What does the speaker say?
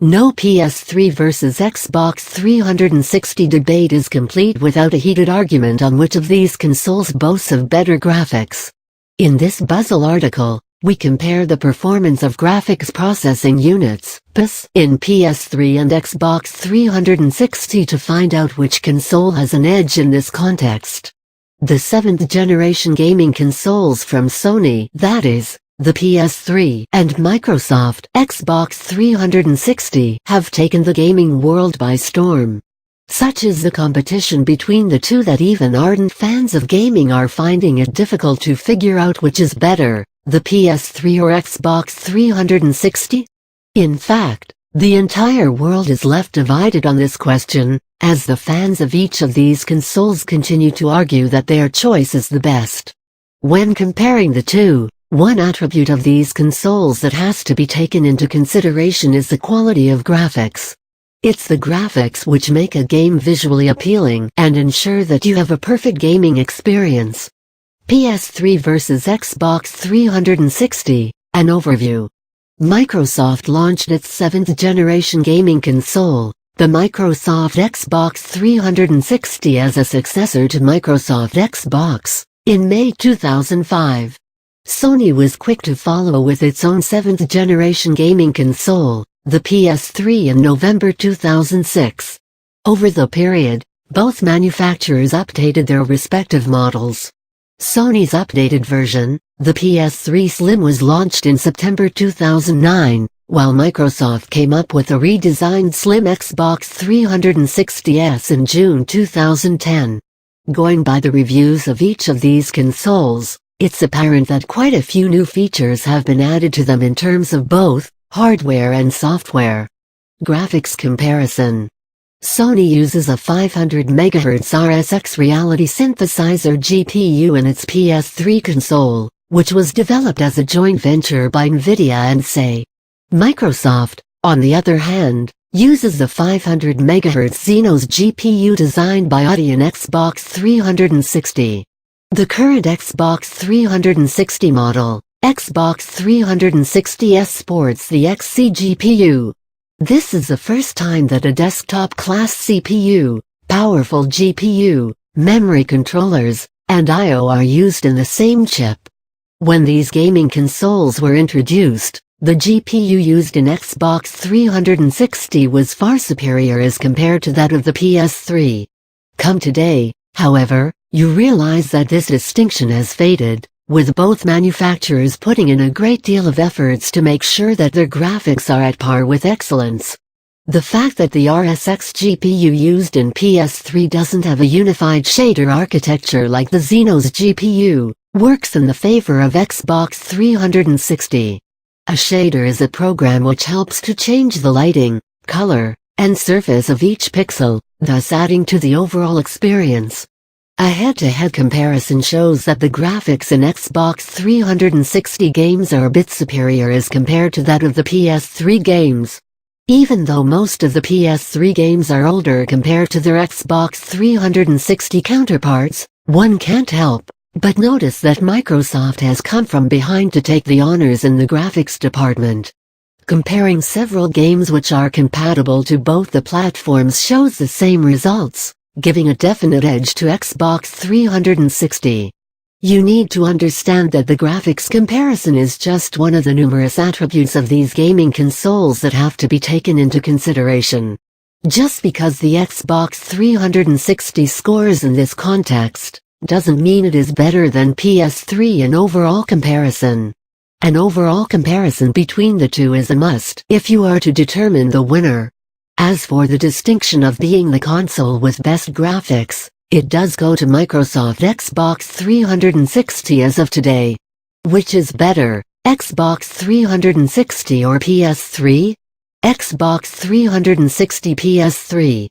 No PS3 versus Xbox 360 debate is complete without a heated argument on which of these consoles boasts of better graphics. In this Buzzle article, we compare the performance of graphics processing units (PS) in PS3 and Xbox 360 to find out which console has an edge in this context. The 7th generation gaming consoles from Sony, that is, the PS3 and Microsoft Xbox 360, have taken the gaming world by storm. Such is the competition between the two that even ardent fans of gaming are finding it difficult to figure out which is better, the PS3 or Xbox 360? In fact, the entire world is left divided on this question, as the fans of each of these consoles continue to argue that their choice is the best. When comparing the two, one attribute of these consoles that has to be taken into consideration is the quality of graphics. It's the graphics which make a game visually appealing and ensure that you have a perfect gaming experience. PS3 vs Xbox 360, an overview. Microsoft launched its 7th generation gaming console, the Microsoft Xbox 360, as a successor to Microsoft Xbox, in May 2005. Sony was quick to follow with its own 7th generation gaming console, the PS3, in November 2006. Over the period, both manufacturers updated their respective models. Sony's updated version, the PS3 Slim, was launched in September 2009, while Microsoft came up with a redesigned Slim Xbox 360s in June 2010. Going by the reviews of each of these consoles, it's apparent that quite a few new features have been added to them in terms of both hardware and software. Graphics comparison. Sony uses a 500 MHz RSX reality synthesizer GPU in its PS3 console, which was developed as a joint venture by Nvidia and SE. Microsoft, on the other hand, uses the 500 MHz Exynos GPU designed by Audi in Xbox 360. The current Xbox 360 model, Xbox 360S, sports the XC GPU. This is the first time that a desktop-class CPU, powerful GPU, memory controllers, and I/O are used in the same chip. When these gaming consoles were introduced, the GPU used in Xbox 360 was far superior as compared to that of the PS3. Come today, however, you realize that this distinction has faded, with both manufacturers putting in a great deal of efforts to make sure that their graphics are at par with excellence. The fact that the RSX GPU used in PS3 doesn't have a unified shader architecture like the Exynos GPU, works in the favor of Xbox 360. A shader is a program which helps to change the lighting, color, and surface of each pixel, thus adding to the overall experience. A head-to-head comparison shows that the graphics in Xbox 360 games are a bit superior as compared to that of the PS3 games. Even though most of the PS3 games are older compared to their Xbox 360 counterparts, one can't help but notice that Microsoft has come from behind to take the honors in the graphics department. Comparing several games which are compatible to both the platforms shows the same results, giving a definite edge to Xbox 360. You need to understand that the graphics comparison is just one of the numerous attributes of these gaming consoles that have to be taken into consideration. Just because the Xbox 360 scores in this context, doesn't mean it is better than PS3 in overall comparison. An overall comparison between the two is a must if you are to determine the winner. As for the distinction of being the console with best graphics, it does go to Microsoft Xbox 360 as of today. Which is better, Xbox 360 or PS3? Xbox 360 PS3.